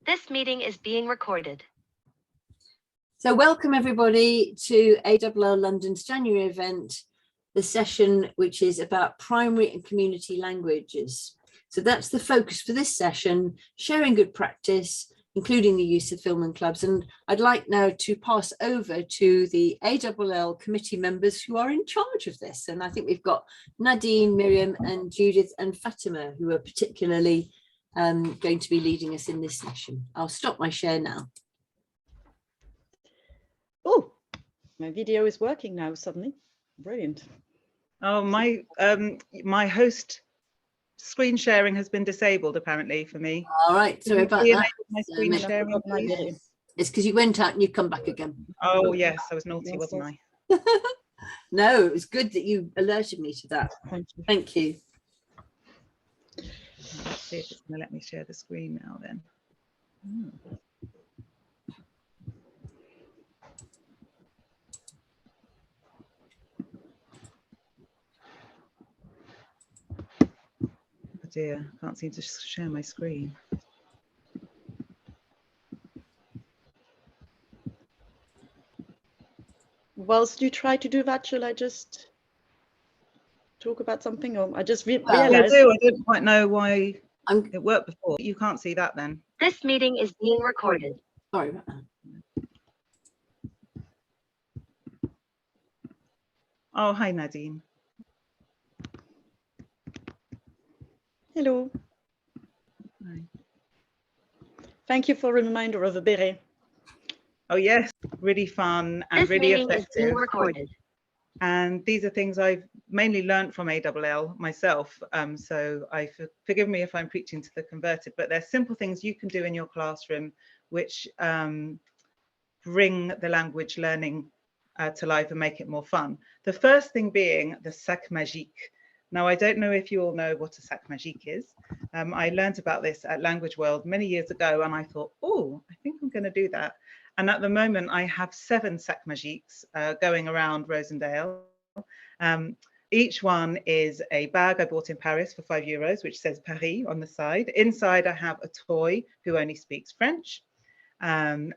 This meeting is being recorded. So welcome everybody to ALL London's January event, the session which is about primary and community languages. So that's the focus for this session, sharing good practice, including the use of film and clubs. And I'd like now to pass over to the ALL committee members who are in charge of this. And I think we've got Nadine, Miriam and Judith and Fatima who are particularly going to be leading us in this session. I'll stop my share now. Oh, my video is working now suddenly. Brilliant. Oh, my host screen sharing has been disabled apparently for me. All right, sorry about that. My screen sharing, please? It's because you went out and you come back again. Oh yes, I was naughty, wasn't I? No, it was good that you alerted me to that. Thank you. Thank you. Let's see if it's going to let me share the screen now then. Oh dear, I can't seem to share my screen. Whilst you try to do that, shall I just talk about something? Or I just realized. I don't quite know why it worked before. You can't see that then. This meeting is being recorded. Sorry about that. Oh, hi Nadine. Hello. Hi. Thank you for a reminder of a beret. Oh yes, really fun and This really meeting is being effective. recorded. And these are things I've mainly learned from ALL myself. So forgive me if I'm preaching to the converted, but they're simple things you can do in your classroom which bring the language learning to life and make it more fun. The first thing being the sac magique. Now, I don't know if you all know what a sac magique is. I learned about this at Language World many years ago and I thought, oh, I think I'm going to do that. And at the moment, I have 7 sac magiques going around Rosendale. Each one is a bag I bought in Paris for €5, which says Paris on the side. Inside, I have a toy who only speaks French. And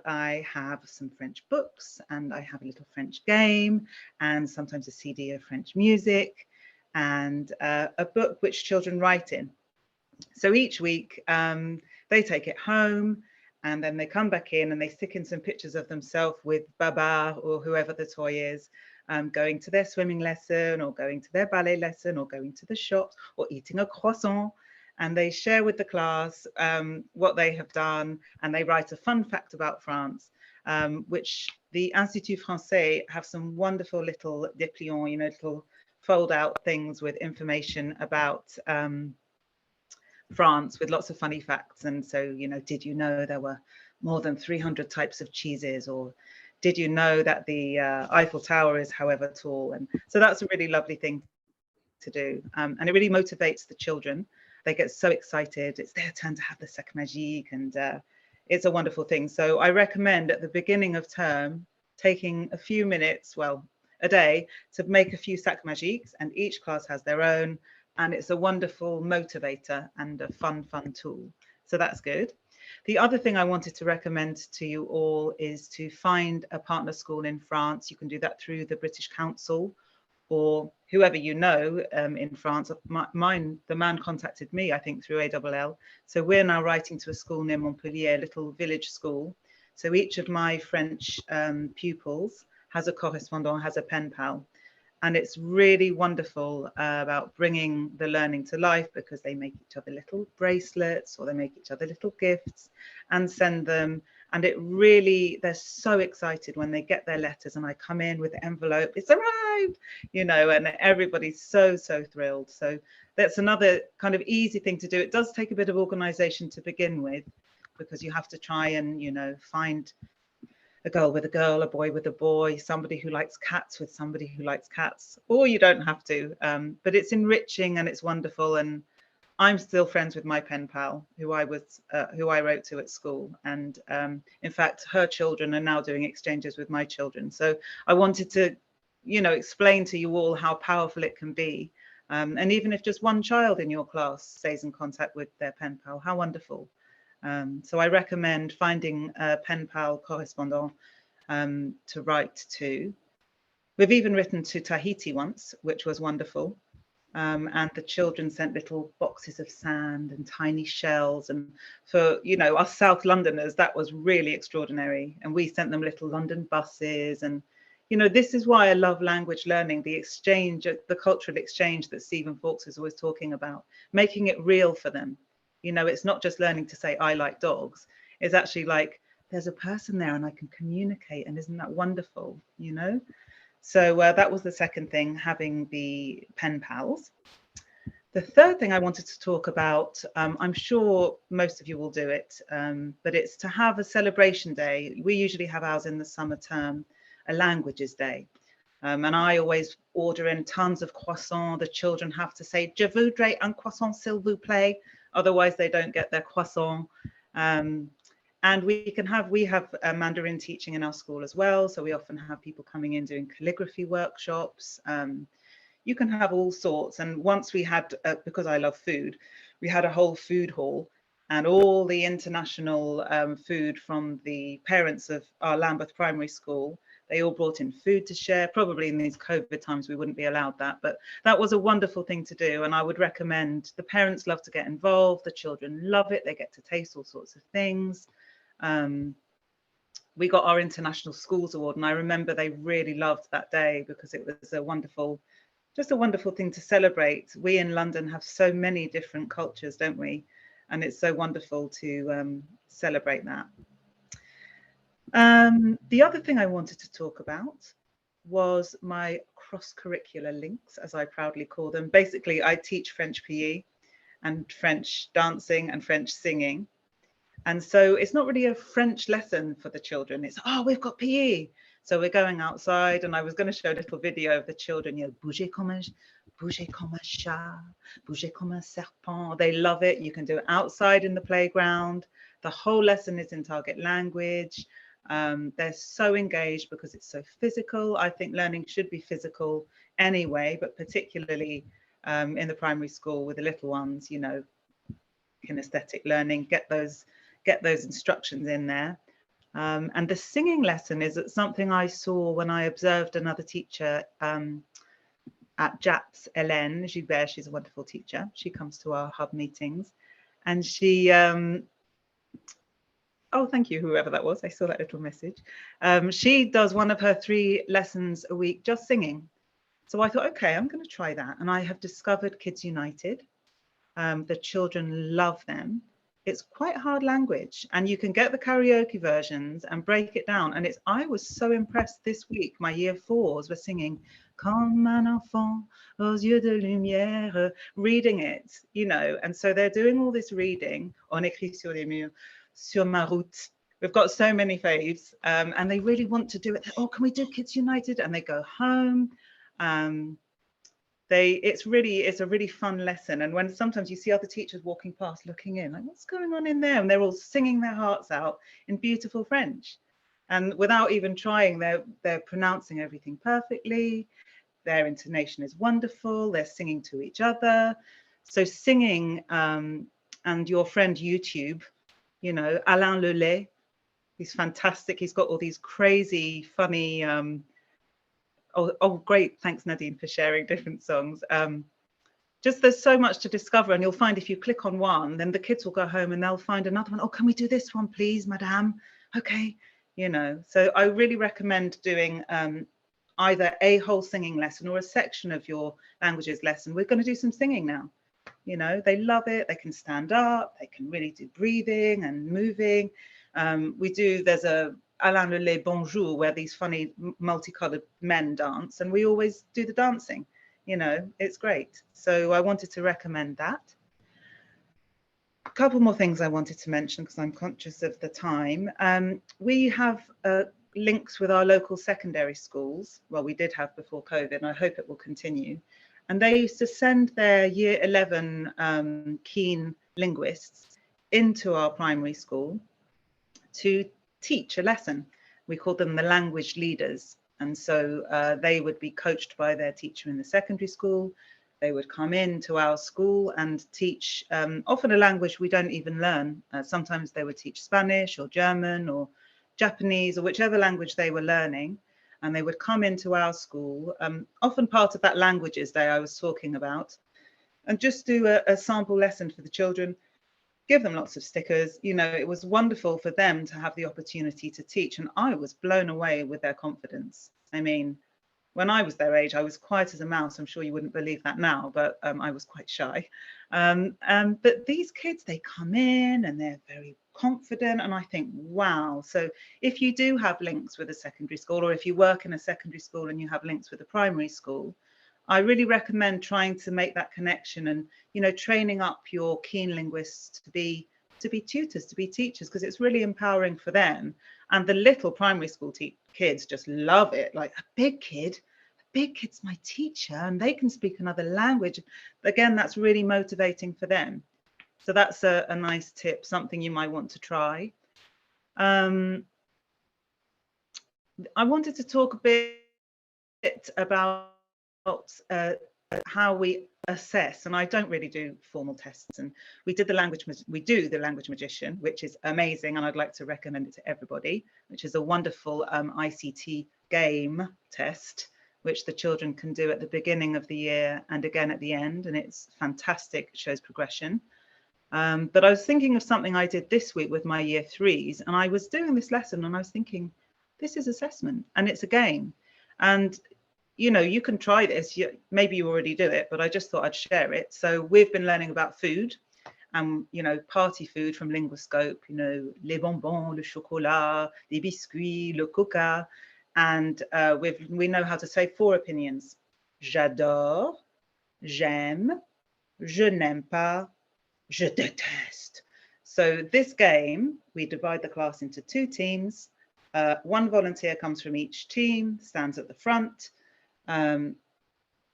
I have some French books and I have a little French game and sometimes a CD of French music and a book which children write in. So each week they take it home and then they come back in and they stick in some pictures of themselves with Baba or whoever the toy is, going to their swimming lesson or going to their ballet lesson or going to the shops or eating a croissant. And they share with the class what they have done and they write a fun fact about France, which the Institut Français have some wonderful little dépliants, little fold out things with information about France with lots of funny facts. And so, did you know there were more than 300 types of cheeses? Or did you know that the Eiffel Tower is however tall? And so that's a really lovely thing to do. And it really motivates the children. They get so excited. It's their turn to have the sac magique and it's a wonderful thing. So I recommend at the beginning of term, taking a few minutes, well, a day to make a few sac magiques and each class has their own. And it's a wonderful motivator and a fun tool. So that's good. The other thing I wanted to recommend to you all is to find a partner school in France. You can do that through the British Council or whoever you know in France. The man contacted me, I think, through ALL. So we're now writing to a school near Montpellier, a little village school. So each of my French pupils has a correspondent, has a pen pal. And it's really wonderful about bringing the learning to life because they make each other little bracelets or they make each other little gifts and send them. And it really, they're so excited when they get their letters and I come in with the envelope, it's arrived, and everybody's so thrilled. So that's another kind of easy thing to do. It does take a bit of organization to begin with because you have to try and, find a girl with a girl, a boy with a boy, somebody who likes cats with somebody who likes cats, or you don't have to, but it's enriching and it's wonderful. And I'm still friends with my pen pal who I wrote to at school. And in fact, her children are now doing exchanges with my children. So I wanted to, explain to you all how powerful it can be. And even if just one child in your class stays in contact with their pen pal, how wonderful. So I recommend finding a pen pal correspondent to write to. We've even written to Tahiti once, which was wonderful. And the children sent little boxes of sand and tiny shells. And for, you know, us South Londoners, that was really extraordinary. And we sent them little London buses. And, you know, this is why I love language learning, the exchange, the cultural exchange that Stephen Fawkes is always talking about, making it real for them. You know, it's not just learning to say, I like dogs. It's actually like, there's a person there and I can communicate. And isn't that wonderful, you know? So that was the second thing, having the pen pals. The third thing I wanted to talk about, I'm sure most of you will do it, but it's to have a celebration day. We usually have ours in the summer term, a languages day. And I always order in tons of croissants. The children have to say, Je voudrais un croissant, s'il vous plaît. Otherwise, they don't get their croissant. And we have Mandarin teaching in our school as well. So we often have people coming in doing calligraphy workshops. You can have all sorts. And once we had, because I love food, we had a whole food hall and all the international food from the parents of our Lambeth Primary School. They all brought in food to share. Probably in these COVID times, we wouldn't be allowed that, but that was a wonderful thing to do. And I would recommend, the parents love to get involved. The children love it. They get to taste all sorts of things. We got our International Schools Award, and I remember they really loved that day because it was a wonderful, just a wonderful thing to celebrate. We in London have so many different cultures, don't we? And it's so wonderful to celebrate that. The other thing I wanted to talk about was my cross-curricular links, as I proudly call them. Basically, I teach French PE and French dancing and French singing. And so it's not really a French lesson for the children. It's, oh, we've got PE. So we're going outside, and I was going to show a little video of the children, you know, bouger comme un chat, bouger comme un serpent. They love it. You can do it outside in the playground. The whole lesson is in target language. They're so engaged because it's so physical. I think learning should be physical anyway, but particularly in the primary school with the little ones, you know, kinesthetic learning, get those instructions in there. And the singing lesson is something I saw when I observed another teacher at JAPS, Hélène Gilbert. She's a wonderful teacher. She comes to our hub meetings, and she, oh, thank you, whoever that was. I saw that little message. She does one of her 3 lessons a week just singing. So I thought, okay, I'm going to try that. And I have discovered Kids United. The children love them. It's quite hard language, and you can get the karaoke versions and break it down. And I was so impressed this week. My year 4s were singing Comme un enfant aux yeux de lumière, reading it, you know. And so they're doing all this reading. On écrit sur les murs, sur ma route. We've got so many faves, and they really want to do it. Oh, can we do Kids United? And they go home. It's a really fun lesson. And when sometimes you see other teachers walking past looking in, like, what's going on in there? And they're all singing their hearts out in beautiful French. And without even trying, they're pronouncing everything perfectly. Their intonation is wonderful. They're singing to each other. So singing, and your friend YouTube, you know, Alain Lelay, he's fantastic. He's got all these crazy, funny, oh, great. Thanks, Nadine, for sharing different songs. Just there's so much to discover, and you'll find if you click on one, then the kids will go home and they'll find another one. Oh, can we do this one, please, madame? Okay, you know. So I really recommend doing either a whole singing lesson or a section of your languages lesson. We're going to do some singing now. You know, they love it. They can stand up. They can really do breathing and moving. There's a Alain Lelay Bonjour, where these funny multicolored men dance, and we always do the dancing. You know, it's great. So I wanted to recommend that. A couple more things I wanted to mention because I'm conscious of the time. We have links with our local secondary schools. Well, we did have before COVID, and I hope it will continue. And they used to send their year 11 keen linguists into our primary school to teach a lesson. We called them the language leaders. And so they would be coached by their teacher in the secondary school. They would come into our school and teach often a language we don't even learn. Sometimes they would teach Spanish or German or Japanese or whichever language they were learning. And they would come into our school, often part of that languages day I was talking about, and just do a sample lesson for the children, give them lots of stickers. You know, it was wonderful for them to have the opportunity to teach. And I was blown away with their confidence. I mean, when I was their age, I was quiet as a mouse. I'm sure you wouldn't believe that now, but I was quite shy. But these kids, they come in and they're very confident. And I think, wow. So if you do have links with a secondary school, or if you work in a secondary school and you have links with a primary school, I really recommend trying to make that connection and, you know, training up your keen linguists to be tutors, to be teachers, because it's really empowering for them. And the little primary school kids just love it. Like a big kid's my teacher and they can speak another language. Again, that's really motivating for them. So that's a nice tip, something you might want to try. I wanted to talk a bit about how we assess, and I don't really do formal tests, and we do the language magician, which is amazing, and I'd like to recommend it to everybody, which is a wonderful ICT game test which the children can do at the beginning of the year and again at the end, and it's fantastic. It shows progression. But I was thinking of something I did this week with my year 3s, and I was doing this lesson and I was thinking, this is assessment and it's a game. And you know, you can try this, maybe you already do it, but I just thought I'd share it. So we've been learning about food and, you know, party food from Linguoscope, you know, les bonbons, le chocolat, les biscuits, le coca. And we know how to say 4 opinions. J'adore, j'aime, je n'aime pas, je déteste. So this game, we divide the class into 2 teams. 1 volunteer comes from each team, stands at the front. I'm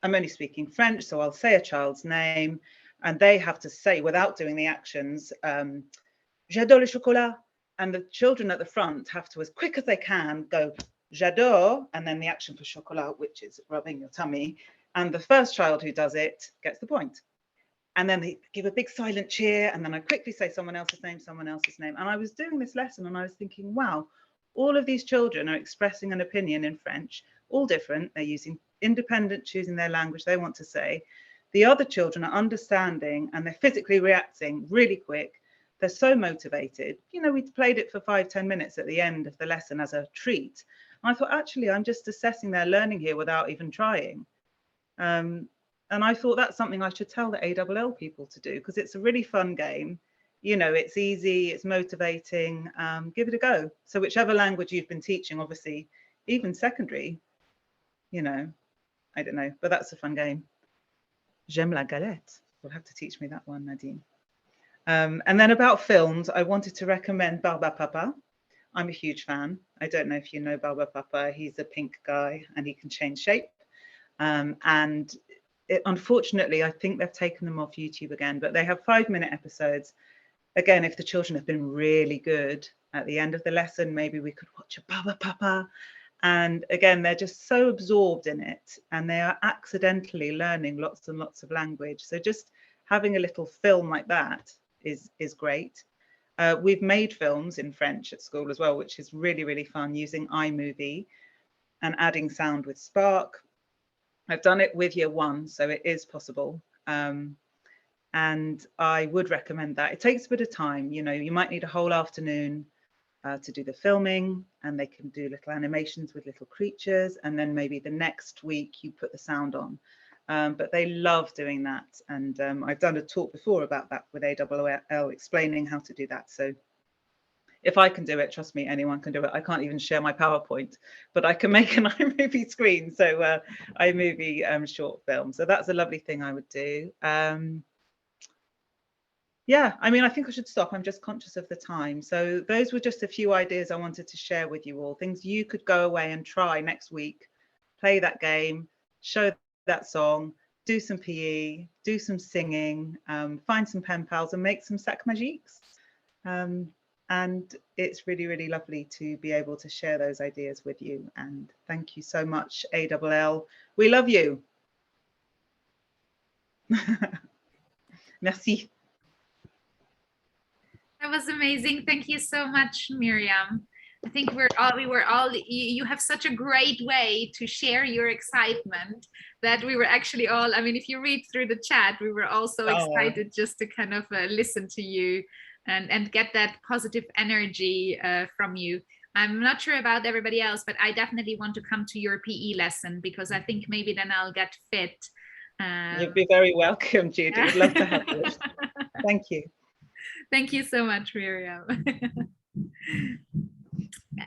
only speaking French, so I'll say a child's name and they have to say, without doing the actions, j'adore le chocolat. And the children at the front have to, as quick as they can, go j'adore, and then the action for chocolat, which is rubbing your tummy. And the first child who does it gets the point. And then they give a big silent cheer, and then I quickly say someone else's name. And I was doing this lesson and I was thinking, wow, all of these children are expressing an opinion in French, all different. They're using independent, choosing their language they want to say. The other children are understanding and they're physically reacting really quick. They're so motivated. You know, we played it for 5-10 minutes at the end of the lesson as a treat. And I thought, actually, I'm just assessing their learning here without even trying. And I thought that's something I should tell the ALL people to do, because it's a really fun game. You know, it's easy, it's motivating. Give it a go. So whichever language you've been teaching, obviously, even secondary, you know, I don't know, but that's a fun game. J'aime la galette. You'll have to teach me that one, Nadine. And then about films, I wanted to recommend Barba Papa. I'm a huge fan. I don't know if you know Barba Papa. He's a pink guy and he can change shape. Unfortunately, I think they've taken them off YouTube again, but they have 5-minute episodes. Again, if the children have been really good at the end of the lesson, maybe we could watch a Barba Papa. And again, they're just so absorbed in it and they are accidentally learning lots and lots of language. So just having a little film like that is great. We've made films in French at school as well, which is really, really fun, using iMovie and adding sound with Spark. I've done it with year 1, so it is possible. And I would recommend that. It takes a bit of time. You know, you might need a whole afternoon to do the filming, and they can do little animations with little creatures. And then maybe the next week you put the sound on. But they love doing that. And I've done a talk before about that with ALL, explaining how to do that. So if I can do it, trust me, anyone can do it. I can't even share my PowerPoint, but I can make an iMovie screen. So iMovie short film. So that's a lovely thing I would do. Yeah, I mean, I think I should stop. I'm just conscious of the time. So those were just a few ideas I wanted to share with you all. Things you could go away and try next week. Play that game, show that song, do some PE, do some singing, find some pen pals and make some sac magiques. And it's really, really lovely to be able to share those ideas with you. And thank you so much, ALL. We love you. Merci. That was amazing. Thank you so much, Miriam. I think you have such a great way to share your excitement that we were actually all, I mean, if you read through the chat, we were all so excited just to kind of listen to you and get that positive energy from you. I'm not sure about everybody else, but I definitely want to come to your PE lesson because I think maybe then I'll get fit. You'd be very welcome, Judy. I'd love to have you. Thank you. Thank you so much, Miriam.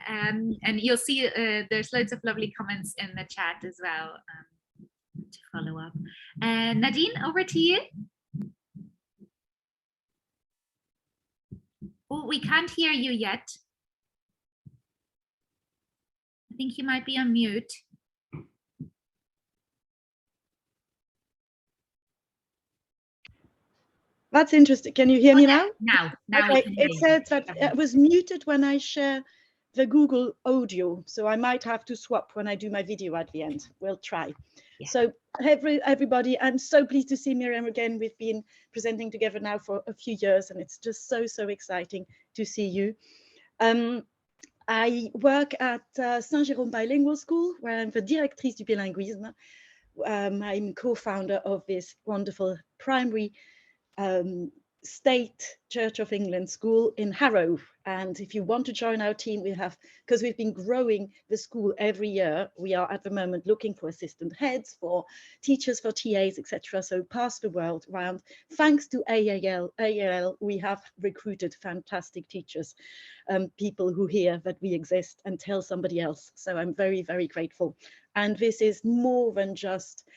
And you'll see there's loads of lovely comments in the chat as well to follow up. Nadine, over to you. Oh, we can't hear you yet. I think you might be on mute. That's interesting. Can you hear me now? Now okay. It said that it was muted when I share the Google audio, so I might have to swap when I do my video at the end. We'll try. Yeah. So everybody, I'm so pleased to see Miriam again. We've been presenting together now for a few years, and it's just so exciting to see you. I work at Saint-Jérôme Bilingual School, where I'm the directrice du bilinguisme. I'm co-founder of this wonderful primary State Church of England school in Harrow. And if you want to join our team, we have, because we've been growing the school every year, we are at the moment looking for assistant heads, for teachers, for TAs, etc. So pass the world around. Thanks to AAL, we have recruited fantastic teachers, people who hear that we exist and tell somebody else. So I'm very grateful. And this is more than just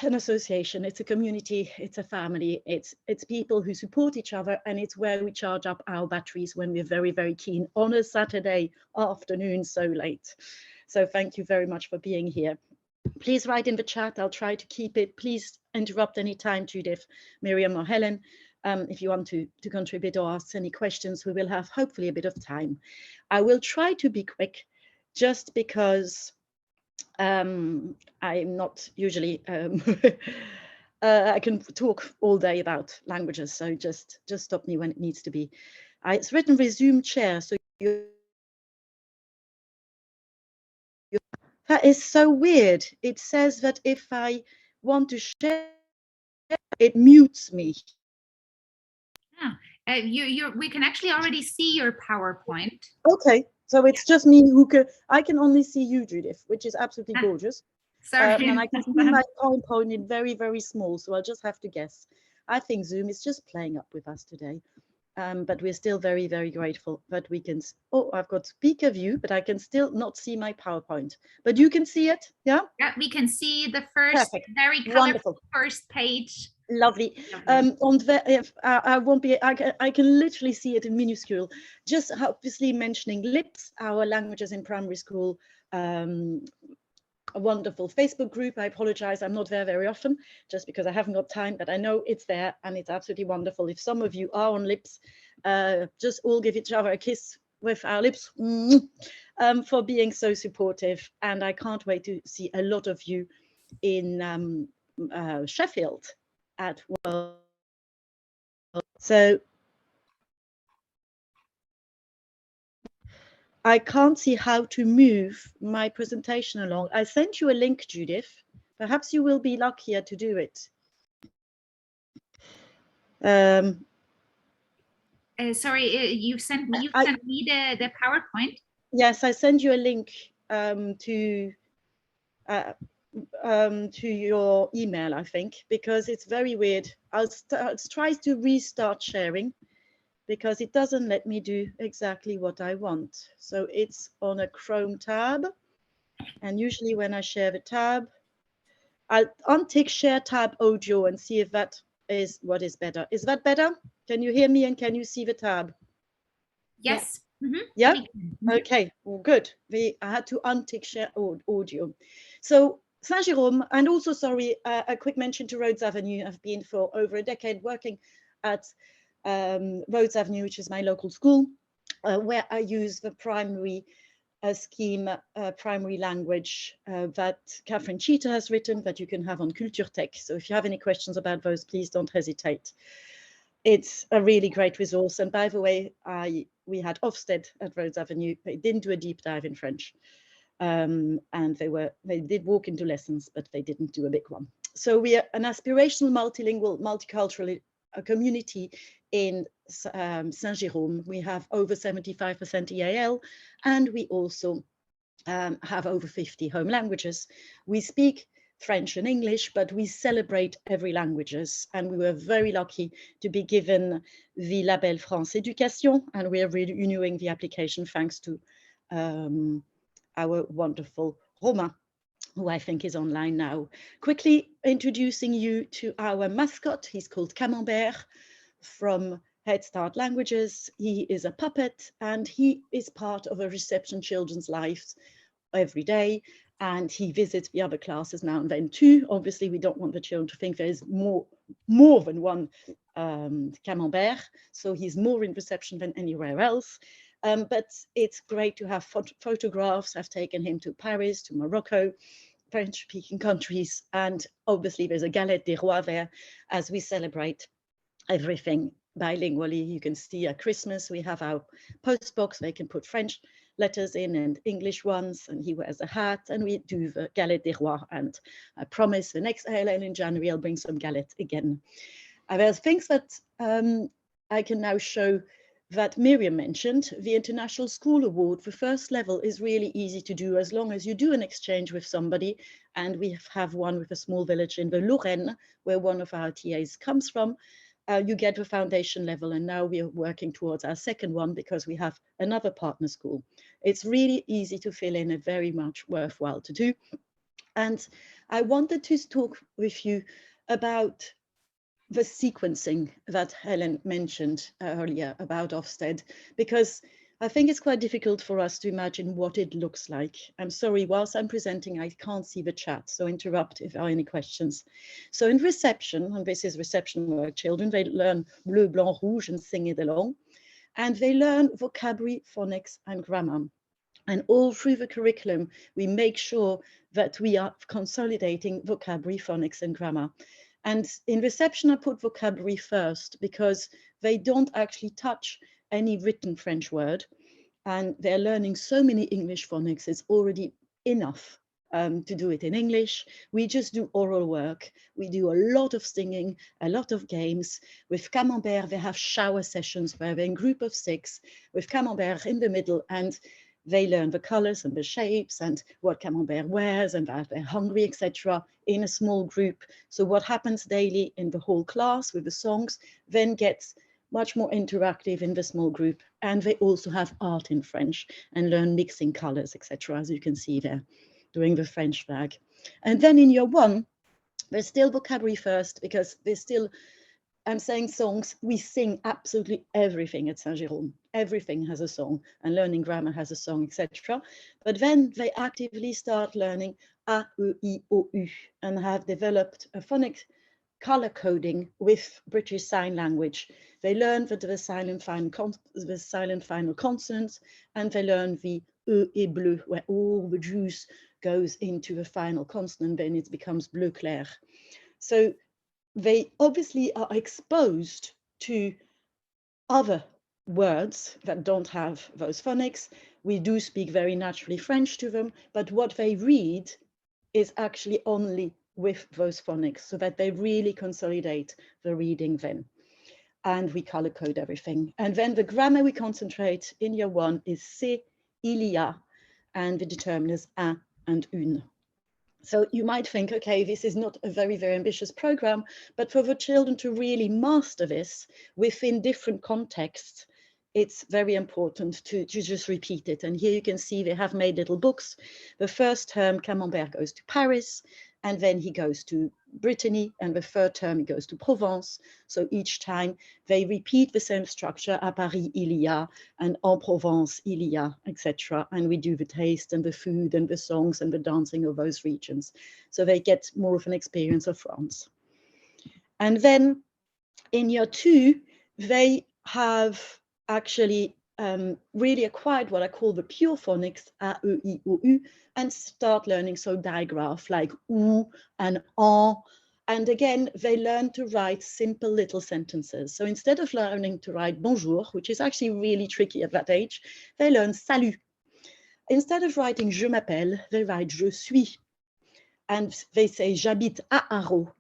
an association. It's a community, it's a family, it's people who support each other, and it's where we charge up our batteries when we're very keen on a Saturday afternoon so late. So thank you very much for being here. Please write in the chat. I'll try to keep it. Please interrupt anytime, Judith, Miriam or Helen, if you want to contribute or ask any questions. We will have hopefully a bit of time. I will try to be quick just because I'm not usually I can talk all day about languages, so just stop me when it needs to be. It's written resume chair, so that is so weird. It says that if I want to share, it mutes me. We can actually already see your PowerPoint. Okay. So it's just me who can, I can only see you, Judith, which is absolutely gorgeous. Sorry. And I can see my PowerPoint in very small, so I'll just have to guess. I think Zoom is just playing up with us today. But we're still very grateful that we can, oh, I've got speaker view, but I can still not see my PowerPoint. But you can see it, yeah? Yeah, we can see the first, perfect. Very colorful first page. Lovely. On the, I won't be, I can literally see it in minuscule. Just obviously mentioning LIPS, our languages in primary school, a wonderful Facebook group. I apologize, I'm not there very often just because I haven't got time, but I know it's there and it's absolutely wonderful. If some of you are on LIPS, just all give each other a kiss with our lips for being so supportive. And I can't wait to see a lot of you in Sheffield at World. So I can't see how to move my presentation along. I sent you a link, Judith. Perhaps you will be luckier to do it. Sorry, you sent me the PowerPoint? Yes, I sent you a link to your email, I think, because it's very weird. I'll try to restart sharing because it doesn't let me do exactly what I want. So it's on a Chrome tab. And usually when I share the tab, I'll untick share tab audio and see if that is what is better. Is that better? Can you hear me and can you see the tab? Yes. Yeah. Okay. Well, good. I had to untick share audio. So Saint-Jérôme, and also, sorry, a quick mention to Rhodes Avenue. I've been for over a decade working at Rhodes Avenue, which is my local school, where I use the primary a scheme, primary language that Catherine Cheetah has written that you can have on Culturetech. So if you have any questions about those, please don't hesitate. It's a really great resource. And by the way, we had Ofsted at Rhodes Avenue. They didn't do a deep dive in French. And they did walk into lessons, but they didn't do a big one. So we are an aspirational, multilingual, multicultural community in Saint-Jérôme. We have over 75% EAL, and we also have over 50 home languages. We speak French and English, but we celebrate every languages. And we were very lucky to be given the label France Éducation, and we are renewing the application thanks to our wonderful Romain, who I think is online now. Quickly introducing you to our mascot. He's called Camembert from Head Start Languages. He is a puppet, and he is part of a reception children's lives every day. And he visits the other classes now and then too. Obviously, we don't want the children to think there's more than one Camembert. So he's more in reception than anywhere else. But it's great to have photographs. I've taken him to Paris, to Morocco, French-speaking countries. And obviously there's a galette des rois there as we celebrate everything bilingually. You can see at Christmas, we have our post box. They can put French letters in and English ones, and he wears a hat, and we do the galette des rois. And I promise the next ALL in January, I'll bring some galette again. There's things that I can now show that Miriam mentioned. The International School Award for first level is really easy to do as long as you do an exchange with somebody. And we have one with a small village in the Lorraine, where one of our TAs comes from. You get the foundation level, and now we are working towards our second one because we have another partner school. It's really easy to fill in and very much worthwhile to do. And I wanted to talk with you about the sequencing that Helen mentioned earlier about Ofsted, because I think it's quite difficult for us to imagine what it looks like. I'm sorry, whilst I'm presenting, I can't see the chat, so interrupt if there are any questions. So in reception, and this is reception where children, they learn bleu, blanc, rouge and sing it along. And they learn vocabulary, phonics and grammar. And all through the curriculum, we make sure that we are consolidating vocabulary, phonics and grammar. And in reception, I put vocabulary first because they don't actually touch any written French word, and they're learning so many English phonics. It's already enough to do it in English. We just do oral work. We do a lot of singing, a lot of games. With Camembert, they have shower sessions where they're in group of 6 with Camembert in the middle, and they learn the colors and the shapes and what Camembert wears and that they're hungry, etc. in a small group. So what happens daily in the whole class with the songs then gets much more interactive in the small group. And they also have art in French and learn mixing colors, etc., as you can see there, doing the French flag. And then in year 1, there's still vocabulary first because there's still, I'm saying songs, we sing absolutely everything at Saint-Jérôme. Everything has a song, and learning grammar has a song, etc. But then they actively start learning A, E, I, O, U, and have developed a phonic color coding with British Sign Language. They learn the silent final consonants, and they learn the E et bleu, where all the juice goes into the final consonant, then it becomes bleu clair. So they obviously are exposed to other words that don't have those phonics. We do speak very naturally French to them, but what they read is actually only with those phonics, so that they really consolidate the reading then. And we color code everything. And then the grammar we concentrate in year 1 is c'est, il y a, and the determiners un and une. So you might think, okay, this is not a very, very ambitious program, but for the children to really master this within different contexts, it's very important to just repeat it. And here you can see they have made little books. The first term, Camembert goes to Paris, and then he goes to Brittany, and the third term he goes to Provence. So each time they repeat the same structure, à Paris il y a, and en Provence il y a, etc. And we do the taste and the food and the songs and the dancing of those regions. So they get more of an experience of France. And then in year 2, they have actually really acquired what I call the pure phonics, A, E, I, O, U, and start learning so digraph like OO and ON. And again, they learn to write simple little sentences. So instead of learning to write bonjour, which is actually really tricky at that age, they learn salut. Instead of writing je m'appelle, they write je suis. And they say j'habite à Haro.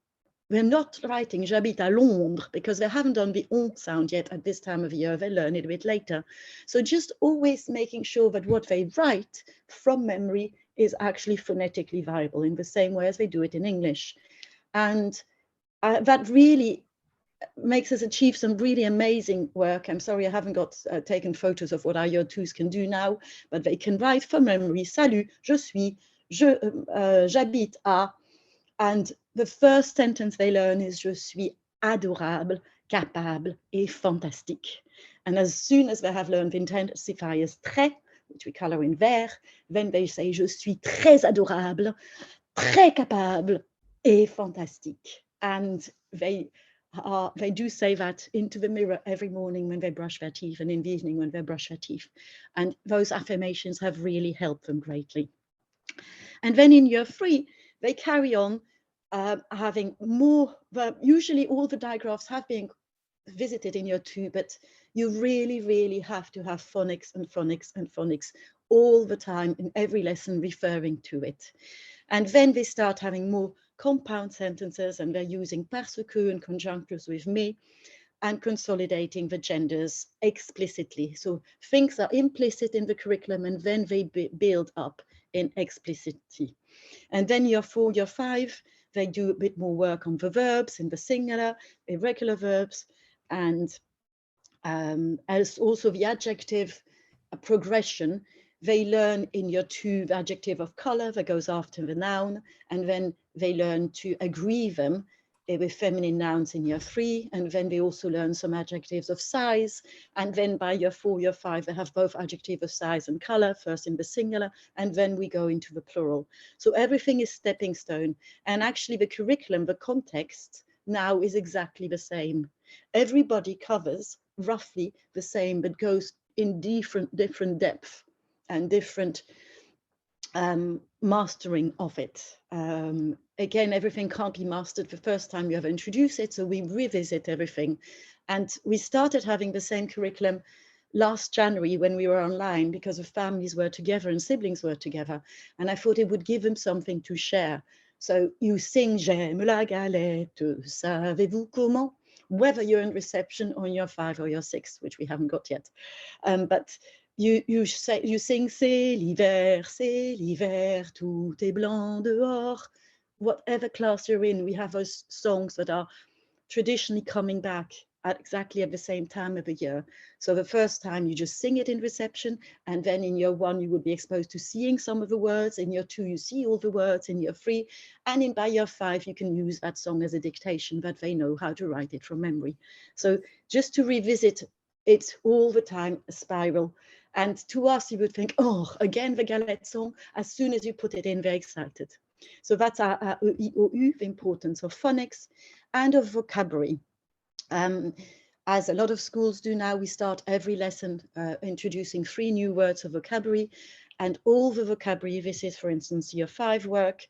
We're not writing j'habite à Londres because they haven't done the on sound yet at this time of year. They learn it a bit later. So just always making sure that what they write from memory is actually phonetically viable in the same way as they do it in English. And that really makes us achieve some really amazing work. I'm sorry I haven't got taken photos of what our year twos can do now, but they can write from memory, salut, je suis, j'habite à, and the first sentence they learn is je suis adorable, capable et fantastique. And as soon as they have learned the intensifiers très, which we color in vert, then they say je suis très adorable, très capable et fantastique. And they do say that into the mirror every morning when they brush their teeth and in the evening when they brush their teeth. And those affirmations have really helped them greatly. And then in year 3, they carry on having more, usually all the digraphs have been visited in year 2, but you really, really have to have phonics and phonics and phonics all the time in every lesson referring to it. And then they start having more compound sentences and they're using parce que and conjunctures with me and consolidating the genders explicitly. So things are implicit in the curriculum and then they build up in explicitity. And then year 4, year 5, they do a bit more work on the verbs in the singular, irregular verbs, and as also the adjective progression. They learn in year 2 the adjective of color that goes after the noun, and then they learn to agree them with feminine nouns in year 3, and then they also learn some adjectives of size, and then by year 4, year 5, they have both adjective of size and color, first in the singular, and then we go into the plural. So everything is stepping stone, and actually the curriculum, the context now is exactly the same. Everybody covers roughly the same, but goes in different depth and different mastering of it. Again, everything can't be mastered the first time you ever introduce it, so we revisit everything. And we started having the same curriculum last January when we were online because the families were together and siblings were together. And I thought it would give them something to share. So you sing j'aime la galette, savez-vous comment? Whether you're in reception or in year 5 or year 6, which we haven't got yet. But you sing c'est l'hiver, tout est blanc dehors. Whatever class you're in, we have those songs that are traditionally coming back at exactly at the same time of the year. So the first time you just sing it in reception, and then in year 1 you would be exposed to seeing some of the words. In year 2 you see all the words. In year 3 and by year 5 you can use that song as a dictation, but they know how to write it from memory. So just to revisit it all the time, a spiral. And to us you would think, oh, again the galette song. As soon as you put it in, they're excited. So that's our E-I-O-U, the importance of phonics and of vocabulary. As a lot of schools do now, we start every lesson introducing 3 new words of vocabulary, and all the vocabulary, this is for instance year 5 work,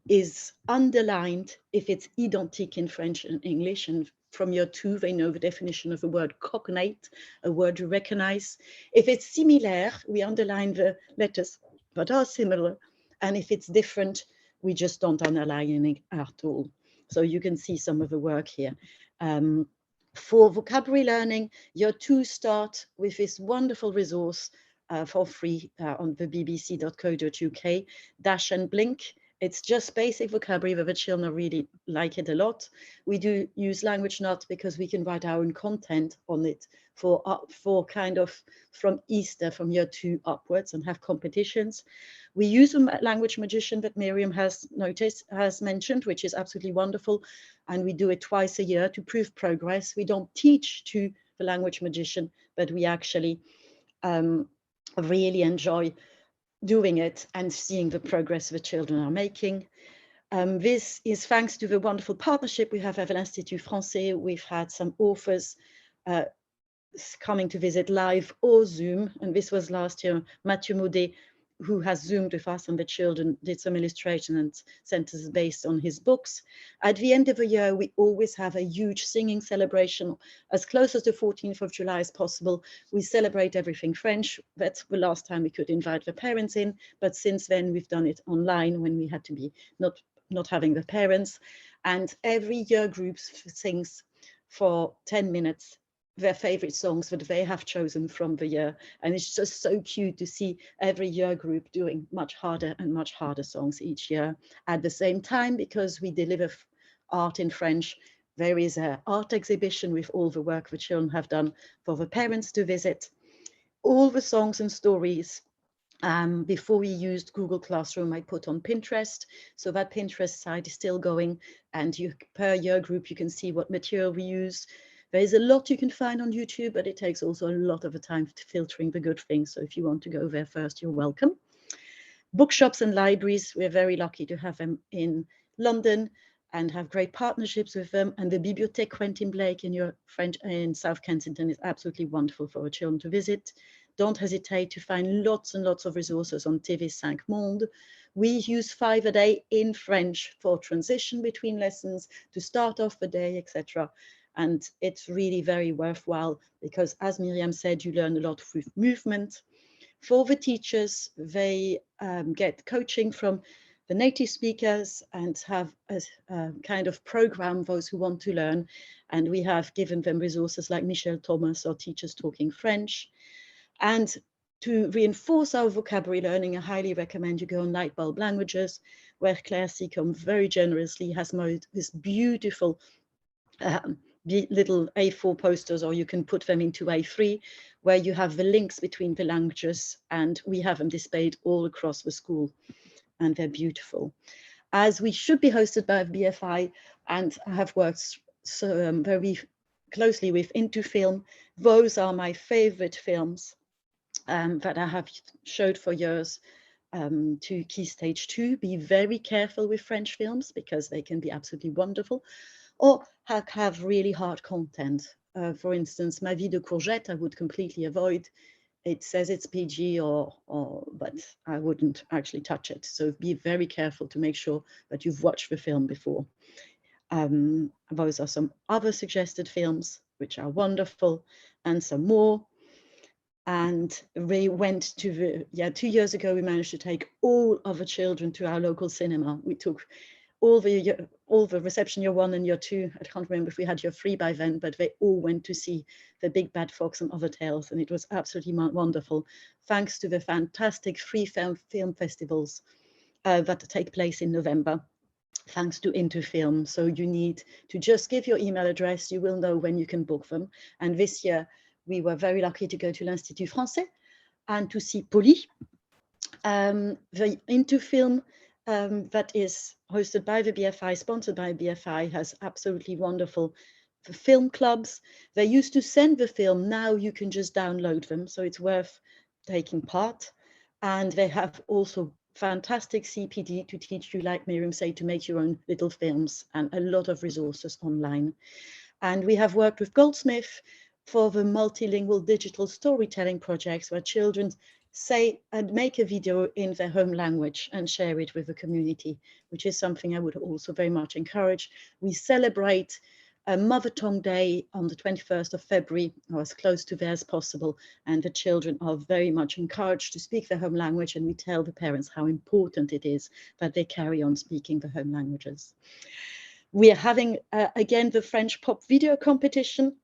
is underlined if it's identique in French and English, and from year 2 they know the definition of the word cognate, a word you recognize. If it's similar, we underline the letters that are similar, and if it's different, we just don't underline it at all. So you can see some of the work here. For vocabulary learning, year 2 start with this wonderful resource for free on the bbc.co.uk, Dash and Blink. It's just basic vocabulary, but the children really like it a lot. We do use Language Nut because we can write our own content on it for kind of from Easter, from year 2 upwards, and have competitions. We use a Language Magician that Miriam has mentioned, which is absolutely wonderful. And we do it twice a year to prove progress. We don't teach to the Language Magician, but we actually really enjoy doing it and seeing the progress the children are making. This is thanks to the wonderful partnership we have with l'Institut Français. We've had some authors coming to visit live or Zoom. And this was last year, Mathieu Maudet, who has Zoomed with us, and the children did some illustration and sentences based on his books. At the end of the year, we always have a huge singing celebration, as close as the 14th of July as possible. We celebrate everything French. That's the last time we could invite the parents in, but since then we've done it online when we had to be not having the parents. And every year group sings for 10 minutes their favorite songs that they have chosen from the year. And it's just so cute to see every year group doing much harder and much harder songs each year. At the same time, because we deliver art in French, there is an art exhibition with all the work the children have done for the parents to visit. All the songs and stories, before we used Google Classroom, I put on Pinterest. So that Pinterest site is still going, and per year group, you can see what material we use. There is a lot you can find on YouTube, but it takes also a lot of the time filtering the good things. So if you want to go there first, you're welcome. Bookshops and libraries, we're very lucky to have them in London and have great partnerships with them. And the Bibliothèque Quentin Blake in South Kensington is absolutely wonderful for our children to visit. Don't hesitate to find lots and lots of resources on TV5 Monde. We use 5 a day in French for transition between lessons, to start off the day, etc. And it's really very worthwhile because, as Miriam said, you learn a lot with movement. For the teachers, they get coaching from the native speakers and have a kind of program those who want to learn. And we have given them resources like Michel Thomas or Teachers Talking French. And to reinforce our vocabulary learning, I highly recommend you go on Lightbulb Languages, where Claire Seacombe very generously has made this beautiful little A4 posters, or you can put them into A3, where you have the links between the languages, and we have them displayed all across the school, and they're beautiful. As we should be hosted by BFI, and I have worked very closely with Into Film. Those are my favorite films that I have showed for years to Key Stage 2. Be very careful with French films because they can be absolutely wonderful, or have really hard content. For instance, Ma Vie de Courgette, I would completely avoid. It says it's PG, but I wouldn't actually touch it. So be very careful to make sure that you've watched the film before. Those are some other suggested films, which are wonderful, and some more. And we went to 2 years ago, we managed to take all of the children to our local cinema. We took all the reception year 1 and year 2. I can't remember if we had year 3 by then, but they all went to see The Big Bad Fox and Other Tales, and it was absolutely wonderful, thanks to the fantastic free film festivals that take place in November, thanks to Interfilm. So you need to just give your email address, you will know when you can book them. And this year, we were very lucky to go to l'Institut Français and to see Poly. The Interfilm that is hosted by the BFI, sponsored by BFI, has absolutely wonderful film clubs. They used to send the film, now you can just download them, so it's worth taking part. And they have also fantastic CPD to teach you, like Miriam said, to make your own little films, and a lot of resources online. And we have worked with Goldsmith for the multilingual digital storytelling projects, where children say and make a video in their home language and share it with the community, which is something I would also very much encourage. We celebrate a Mother Tongue Day on the 21st of February, or as close to there as possible, and the children are very much encouraged to speak their home language, and we tell the parents how important it is that they carry on speaking the home languages. We are having, again, the French pop video competition,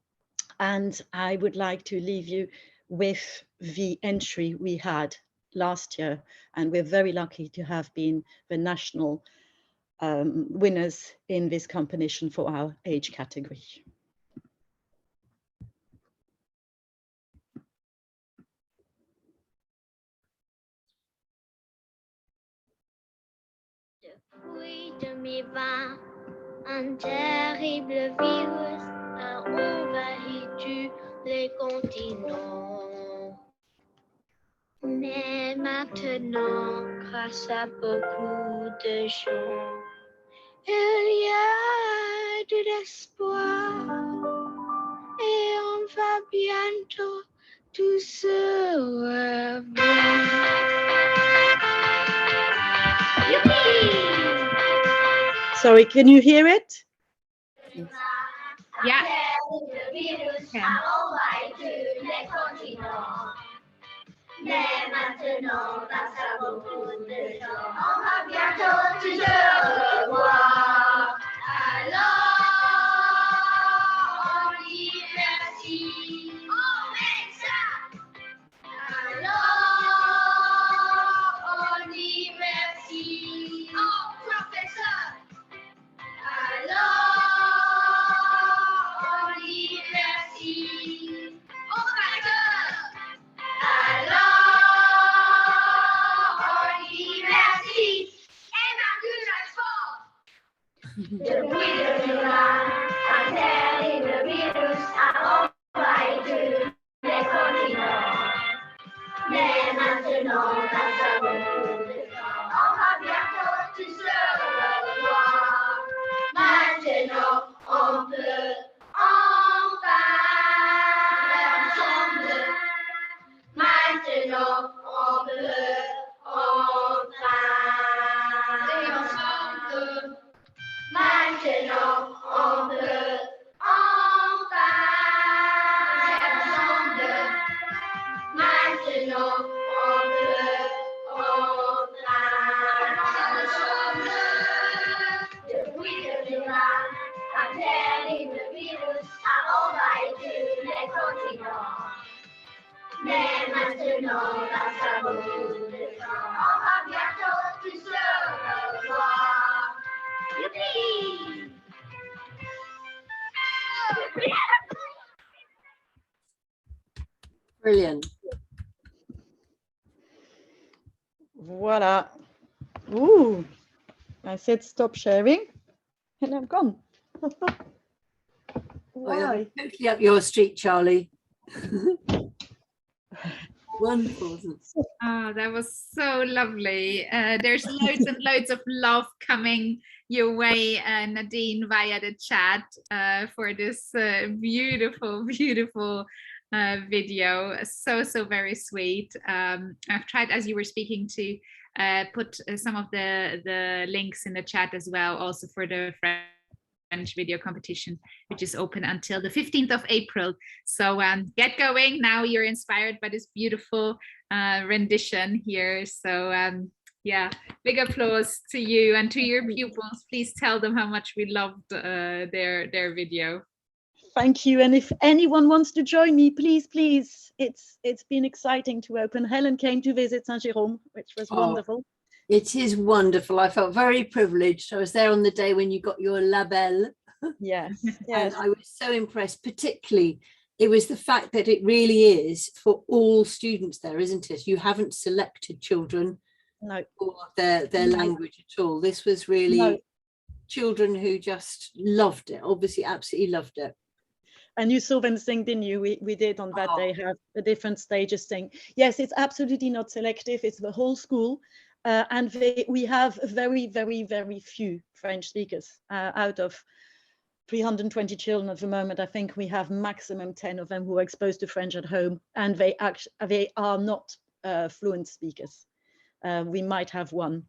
and I would like to leave you with the entry we had last year, and we're very lucky to have been the national winners in this competition for our age category. Depuis 2020, un terrible virus a envahi tous les continents. Mais maintenant, grâce à beaucoup de gens, il y a de l'espoir et on va bientôt tout se revoir. Sorry, can you hear it? Yeah. Mais maintenant, grâce à beaucoup de gens, on va bientôt tous se revoir. Alors, on dit merci au médecin. Alors, on dit merci au professeur. Alors, on dit merci au directeur. Alors, on dit merci et Marcus Rashford. Depuis le journal, un terrible virus a envahi tous les continents. Mais maintenant, grâce à beaucoup de gens, on va bientôt tous se revoir. Maintenant, on peut enfin ensemble. Maintenant, on peut enfin ensemble. Maintenant, on peut enfin ensemble. Maintenant, on peut enfin ensemble. Depuis le journal, un terrible virus a envahi tous les continents. Mais maintenant, grâce à beaucoup de gens, on va bientôt tous se revoir. Youpi! Brilliant. Voila. Ooh, I said stop sharing and I'm gone. Why? Totally up your street, Charlie. Wonderful. Isn't it? Oh, that was so lovely. There's loads and loads of love coming your way, Nadine, via the chat for this beautiful, beautiful video. So very sweet. I've tried, as you were speaking, to put some of the links in the chat as well, also for the French video competition, which is open until the 15th of April. So get going now. You're inspired by this beautiful rendition here. So yeah, big applause to you and to your pupils. Please tell them how much we loved their video. Thank you. And if anyone wants to join me, please, please. It's been exciting to open. Helen came to visit Saint-Jérôme, which was wonderful. It is wonderful. I felt very privileged. I was there on the day when you got your label. Yes, And yes. I was so impressed. Particularly, it was the fact that it really is for all students there, isn't it? You haven't selected children No. for their language at all. This was really children who just loved it, obviously absolutely loved it. And you saw them sing, didn't you? We did on that day have the different stages sing. Yes, it's absolutely not selective. It's the whole school. And we have very, very, very few French speakers out of 320 children at the moment. I think we have maximum 10 of them who are exposed to French at home, and they are not fluent speakers. We might have one.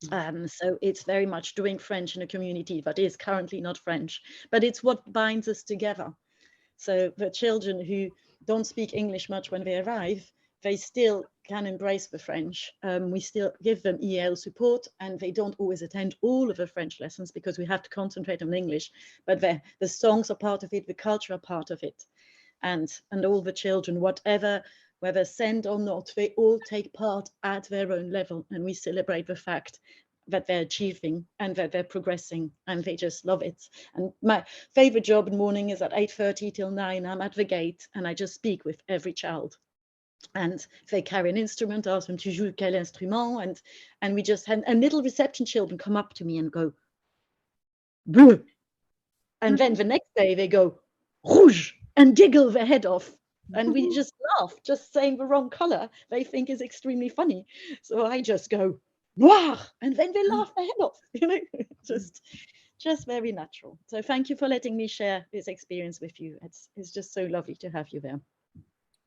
So it's very much doing French in a community that is currently not French, but it's what binds us together. So the children who don't speak English much when they arrive, they still can embrace the French. We still give them EL support, and they don't always attend all of the French lessons because we have to concentrate on English, but the songs are part of it, the culture are part of it. And all the children, whatever, whether sent or not, they all take part at their own level, and we celebrate the fact that they're achieving and that they're progressing, and they just love it. And my favorite job in the morning is at 8:30 till 9. I'm at the gate and I just speak with every child. And if they carry an instrument, I ask them, tu joues quel instrument? And we just had, and little reception children come up to me and go, bleu. And then the next day they go, rouge, and jiggle their head off. And we just laugh, just saying the wrong color, they think is extremely funny. So I just go, noir, and then they laugh their head off, you know, just very natural. So thank you for letting me share this experience with you. It's just so lovely to have you there.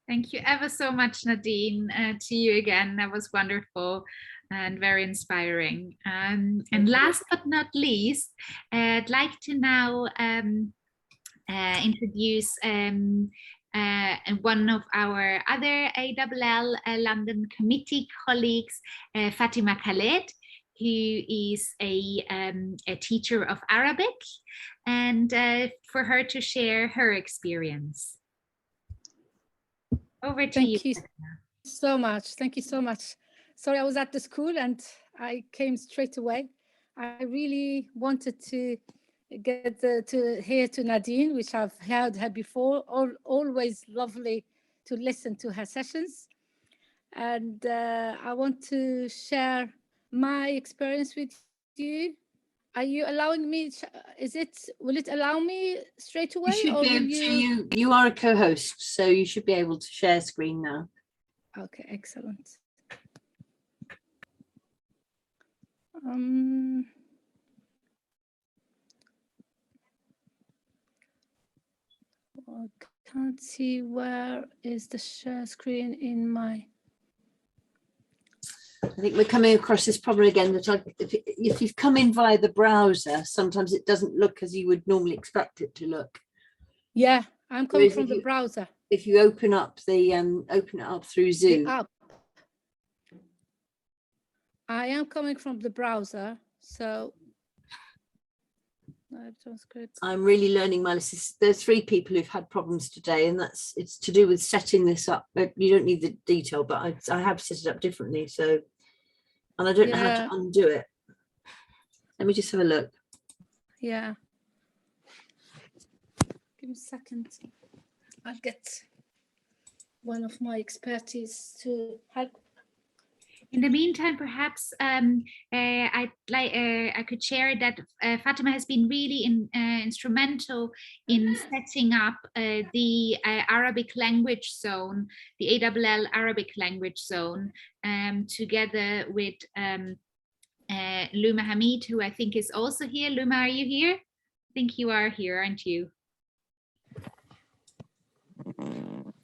Thank you ever so much, Nadine. To you again, that was wonderful and very inspiring. And last but not least, I'd like to now introduce one of our other ALL London committee colleagues, Fatima Khaled, who is a teacher of Arabic, and for her to share her experience. Over to you. Thank you so much. Thank you so much. Sorry, I was at the school and I came straight away. I really wanted to get to hear to Nadine, which I've heard her before. Always lovely to listen to her sessions. And I want to share my experience with you. Are you allowing me? Will it allow me straight away? You should be able to. You are a co-host, so you should be able to share screen now. Okay, excellent. I can't see where is the share screen in my. I think we're coming across this problem again, that if you've come in via the browser, sometimes it doesn't look as you would normally expect it to look. Yeah, I'm coming from the browser. If you open up open it up through Zoom. I am coming from the browser, so I'm really learning my lessons. There's 3 people who've had problems today, and it's to do with setting this up. You don't need the detail, but I have set it up differently. So, and I don't know how to undo it. Let me just have a look. Yeah. Give me a second. I'll get one of my expertise to help. In the meantime, perhaps I could share that Fatima has been really instrumental in setting up the Arabic language zone, the ALL Arabic language zone, together with Luma Hamid, who I think is also here. Luma, are you here? I think you are here, aren't you?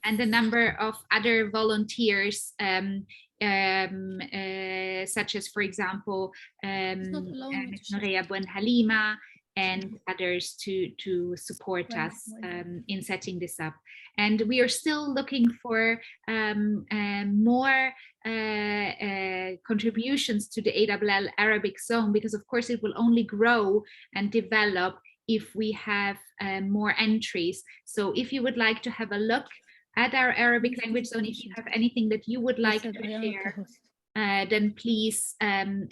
And a number of other volunteers, such as, for example, Noria Buen Halima and others to support us in setting this up. And we are still looking for more contributions to the ALL Arabic zone, because of course it will only grow and develop if we have more entries. So if you would like to have a look at our Arabic language zone, if you have anything that you would like to share, then please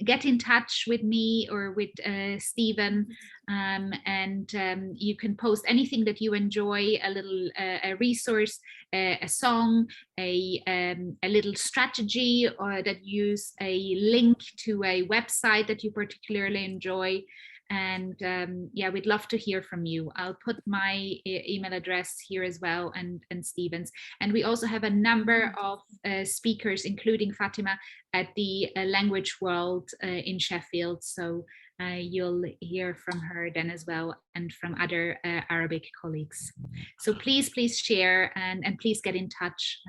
get in touch with me or with Stephen, and you can post anything that you enjoy, a little a resource, a song, a little strategy, or that use a link to a website that you particularly enjoy. And yeah, we'd love to hear from you. I'll put my email address here as well, and Stephen's. And we also have a number of speakers, including Fatima, at the Language World in Sheffield. So you'll hear from her then as well, and from other Arabic colleagues. So please share, and please get in touch.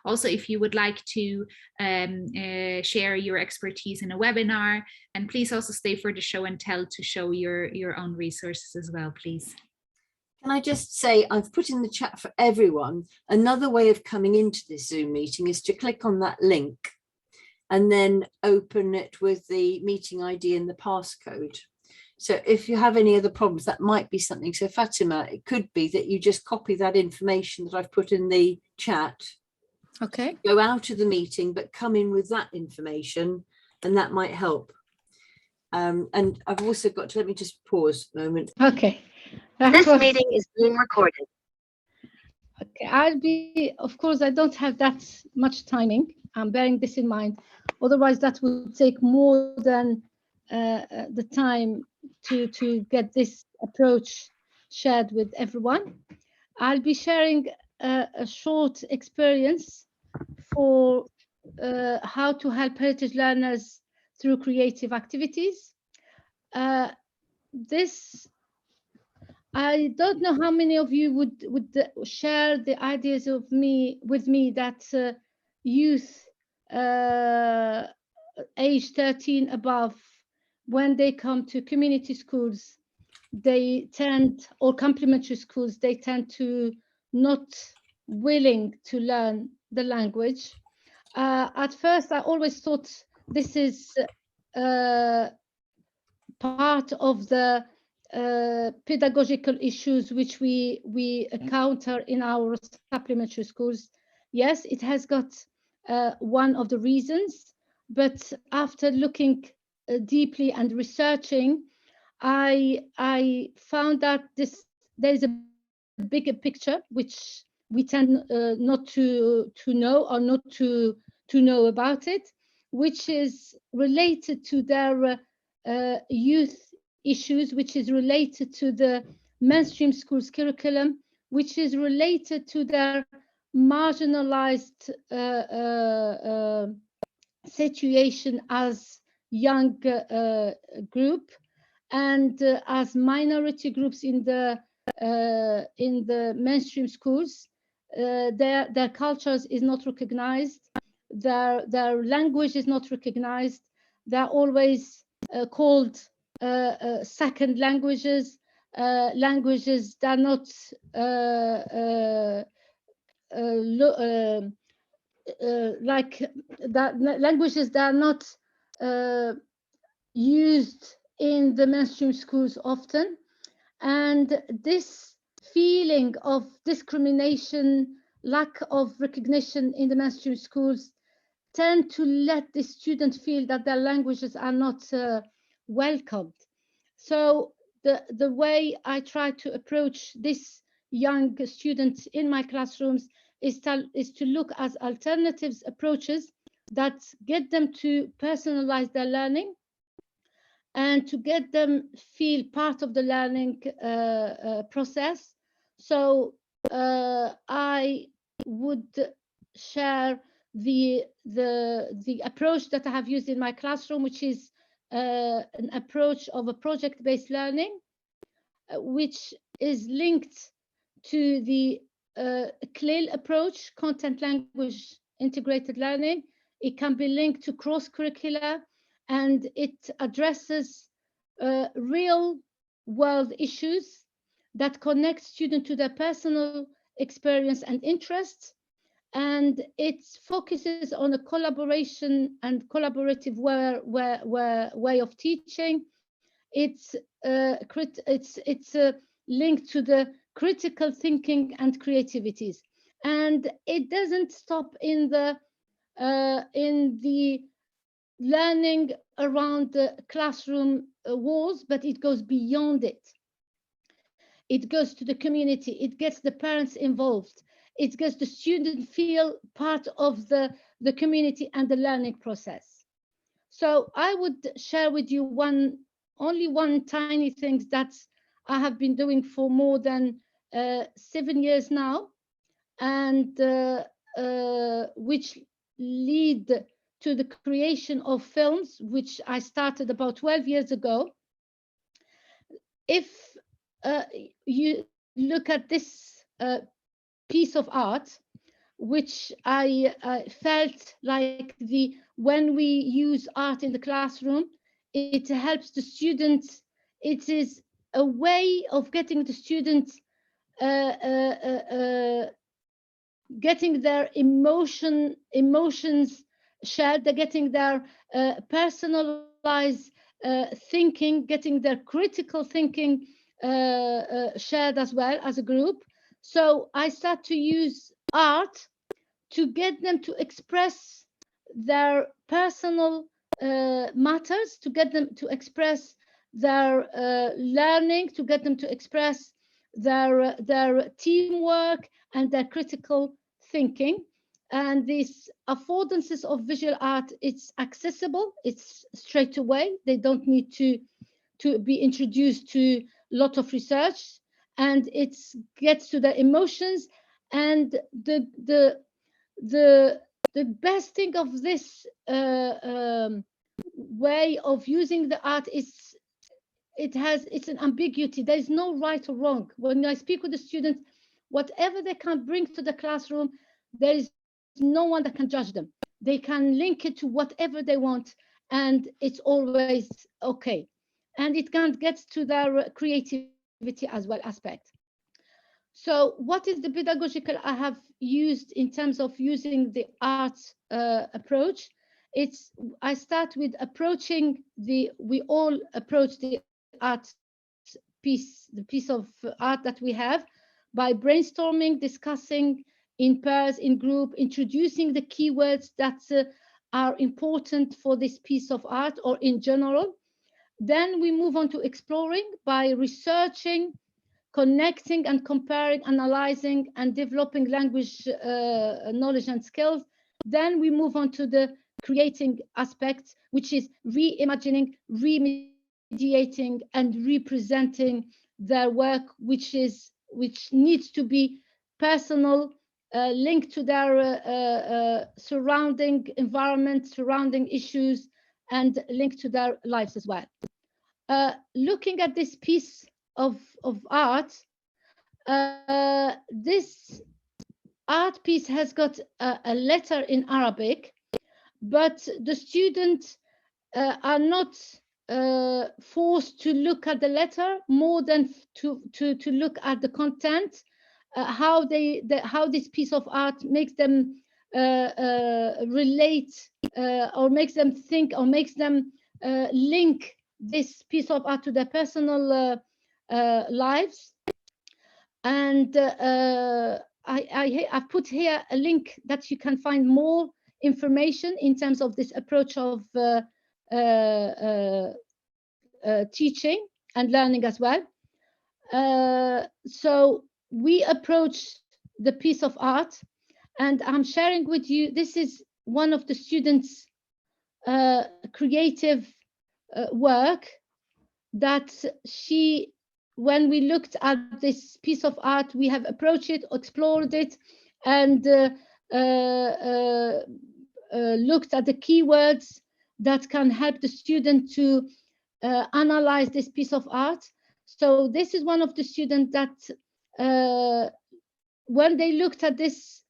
Also, if you would like to share your expertise in a webinar, and please also stay for the show and tell to show your own resources as well, please. Can I just say, I've put in the chat for everyone, another way of coming into this Zoom meeting is to click on that link and then open it with the meeting ID and the passcode. So if you have any other problems, that might be something. So Fatima, it could be that you just copy that information that I've put in the chat. Okay. Go out of the meeting, but come in with that information, and that might help. And I've also got to, let me just pause a moment. Okay. This meeting is being recorded. Okay, I'll be, of course, I don't have that much timing. I'm bearing this in mind. Otherwise, that would take more than the time to get this approach shared with everyone. I'll be sharing a short experience for how to help heritage learners through creative activities. this, I don't know how many of you would share the ideas with me that youth age 13 above, when they come to community schools, they tend, or complementary schools, they tend to not willing to learn the language. At first, I always thought this is part of the pedagogical issues which we encounter in our supplementary schools. Yes, it has got one of the reasons, but after looking deeply and researching, I found that there is a bigger picture which we tend not to know, or not to know about it, which is related to their youth issues, which is related to the mainstream schools curriculum, which is related to their marginalized situation as young group, and as minority groups in the mainstream schools. Their cultures is not recognized, their language is not recognized. They're always called second languages, languages that are not like that, languages that are not used in the mainstream schools often. And this feeling of discrimination, lack of recognition in the mainstream schools, tend to let the student feel that their languages are not welcomed. So the way I try to approach this young students in my classrooms is to look at alternatives approaches that get them to personalize their learning and to get them feel part of the learning process. So I would share the approach that I have used in my classroom, which is an approach of a project-based learning, which is linked to the CLIL approach, content language integrated learning. It can be linked to cross-curricular, and it addresses real world issues that connect students to their personal experience and interests. And it focuses on a collaboration and collaborative way of teaching. It's linked to the critical thinking and creativities, and it doesn't stop in the learning around the classroom walls, but it goes beyond it. It goes to the community. It gets the parents involved. It gets the student feel part of the community and the learning process. So I would share with you only one tiny thing that I have been doing for more than 7 years now, and which lead to the creation of films, which I started about 12 years ago. If you look at this piece of art, which I felt like when we use art in the classroom, it helps the students. It is a way of getting the students getting their emotions shared. They're getting their personalized thinking, getting their critical thinking shared as well as a group. So I start to use art to get them to express their personal matters, to get them to express their learning, to get them to express their teamwork and their critical thinking. And these affordances of visual art, it's accessible, it's straight away. They don't need to be introduced to a lot of research, and it gets to the emotions. And the best thing of this way of using the art is it's an ambiguity. There is no right or wrong. When I speak with the students, whatever they can bring to the classroom, there is no one that can judge them. They can link it to whatever they want, and it's always okay. And it can get to their creativity as well aspect. So what is the pedagogical I have used in terms of using the art approach? I start with approaching we all approach the art piece, the piece of art that we have, by brainstorming, discussing in pairs, in group, introducing the keywords that are important for this piece of art or in general. Then we move on to exploring by researching, connecting and comparing, analyzing and developing language knowledge and skills. Then we move on to the creating aspect, which is reimagining, remediating and representing their work, which needs to be personal, linked to their surrounding environment, surrounding issues, and linked to their lives as well. Looking at this piece of art, this art piece has got a letter in Arabic, but the students are not forced to look at the letter more than to look at the content, how this piece of art makes them relate or makes them think or makes them link this piece of art to their personal lives. And I've put here a link that you can find more information in terms of this approach of teaching and learning as well. So we approach the piece of art, and I'm sharing with you, this is one of the students' creative work that when we looked at this piece of art, we have approached it, explored it, and looked at the keywords that can help the student to analyze this piece of art. So this is one of the students that when they looked at this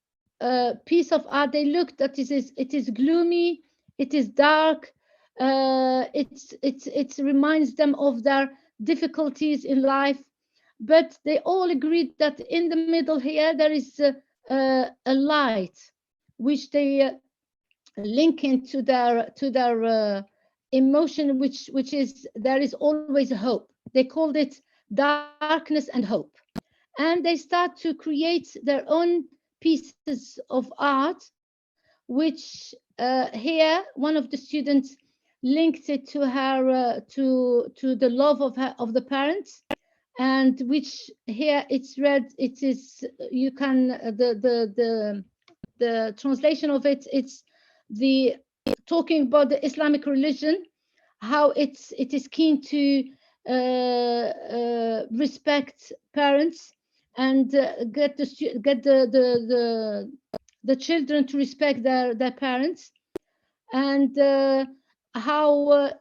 piece of art, they looked at it is gloomy, it is dark, it reminds them of their difficulties in life, but they all agreed that in the middle here there is a light which they link into their emotion, which is there is always a hope. They called it darkness and hope, and they start to create their own pieces of art, which here one of the students linked it to her to the love of the parents, and which here it's read, it is, you can the translation of it, it's the talking about the Islamic religion, how it is keen to respect parents and get the children to respect their parents, and how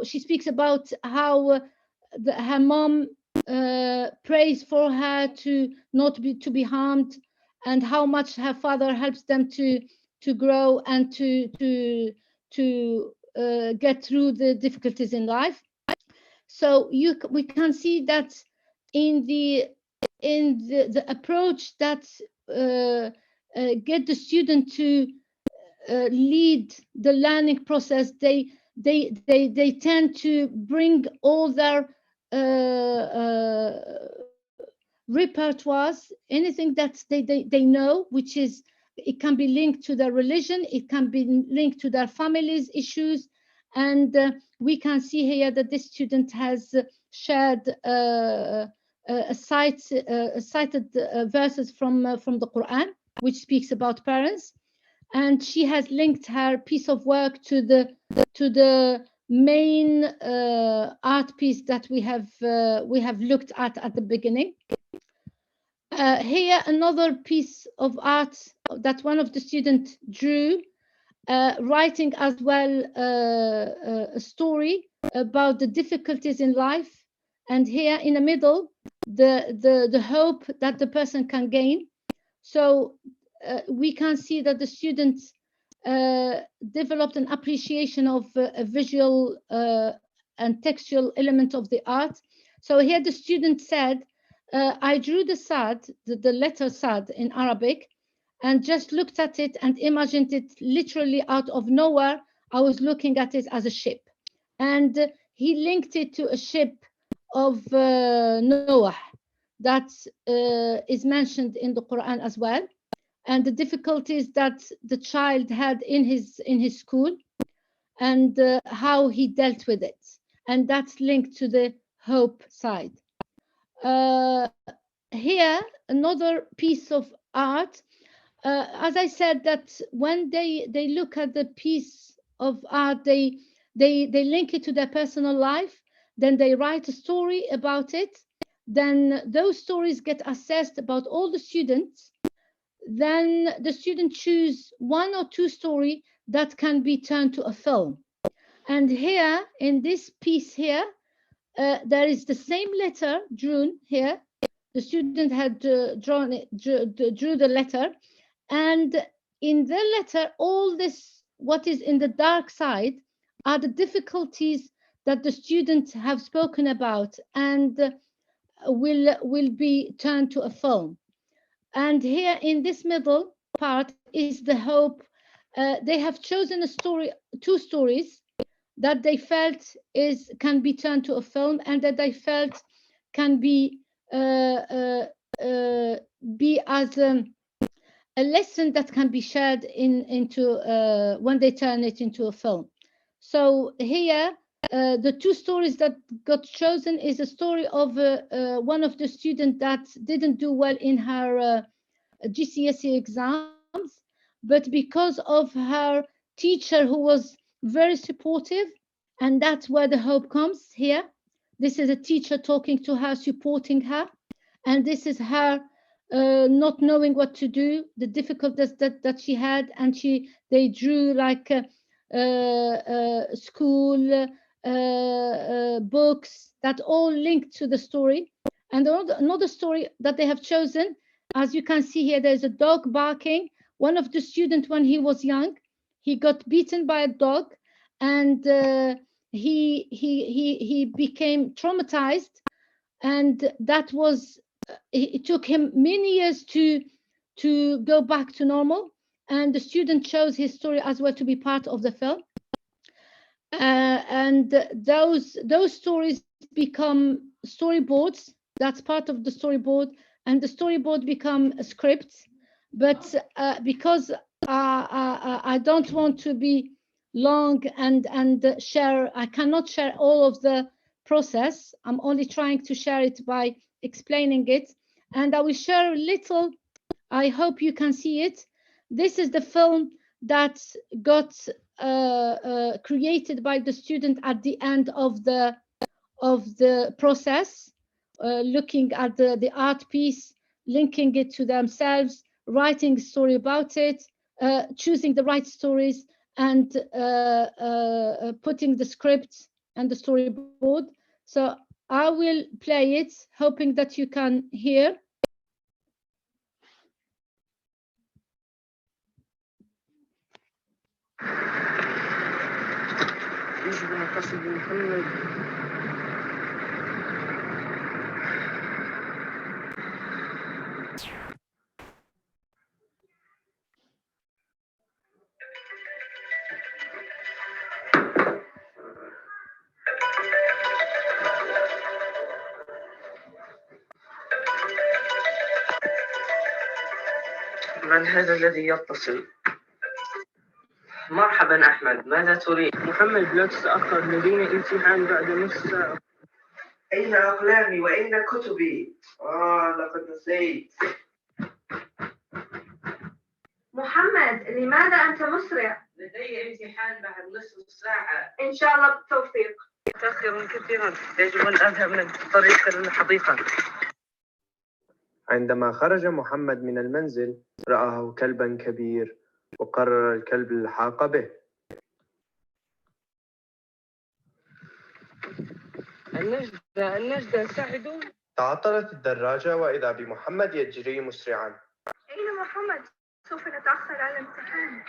she speaks about how her mom prays for her to not be harmed, and how much her father helps them to grow and to get through the difficulties in life. So we can see that in the approach that get the student to lead the learning process, they tend to bring all their repertoires, anything that they know, which is, it can be linked to their religion, it can be linked to their family's issues, and we can see here that this student has shared cited verses from the Quran, which speaks about parents, and she has linked her piece of work to the main art piece that we have looked at the beginning. Here another piece of art that one of the students drew, writing as well a story about the difficulties in life, and here in the middle, the hope that the person can gain. So we can see that the students developed an appreciation of a visual and textual element of the art. So here the student said, I drew the sad, the letter sad in Arabic, and just looked at it and imagined it literally out of nowhere. I was looking at it as a ship. And he linked it to a ship of Noah that is mentioned in the Quran as well, and the difficulties that the child had in his school, and how he dealt with it. And that's linked to the hope side. Here, another piece of art. As I said, that when they look at the piece of art, they link it to their personal life, then they write a story about it, then those stories get assessed about all the students, then the student choose 1 or 2 stories that can be turned to a film. And here in this piece here, there is the same letter drawn here. The student had drew the letter, and in the letter, all this, what is in the dark side, are the difficulties that the students have spoken about and will be turned to a film. And here in this middle part is the hope. They have chosen a story, 2 stories that they felt can be turned to a film, and that they felt can be as a lesson that can be shared into when they turn it into a film. So here, the 2 stories that got chosen is a story of one of the students that didn't do well in her GCSE exams, but because of her teacher who was very supportive, and that's where the hope comes here. This is a teacher talking to her, supporting her, and this is her not knowing what to do, the difficulties that she had, and they drew like school books that all linked to the story. And another story that they have chosen, as you can see here, there's a dog barking. One of the students, when he was young, he got beaten by a dog, and he became traumatized, and that was, it took him many years to go back to normal. And the student chose his story as well to be part of the film. And those stories become storyboards. That's part of the storyboard, and the storyboard become a script. But because I don't want to be long and share, I cannot share all of the process. I'm only trying to share it by explaining it, and I will share a little. I hope you can see it. This is the film that got created by the student at the end of the process, looking at the art piece, linking it to themselves, writing a story about it, choosing the right stories, and putting the script and the storyboard. So I will play it, hoping that you can hear. يجب أن نتصل بمحمد. من هذا الذي يتصل؟ مرحبا أحمد، ماذا تريد؟ محمد لا تتأخر، لدينا امتحان بعد نصف ساعة. أين أقلامي وأين كتبي؟ لقد نسيت. محمد لماذا أنت مسرع؟ لدي امتحان بعد نصف ساعة. إن شاء الله بالتوفيق. متأخر كثيرا، يجب أن أذهب من طريق الحديقة. عندما خرج محمد من المنزل رآه كلبا كبير وقرر الكلب الحاق به. النجدة ساعدون. تعطلت الدراجة وإذا بمحمد يجري مسرعا. أين محمد؟ سوف نتأخر على الامتحان.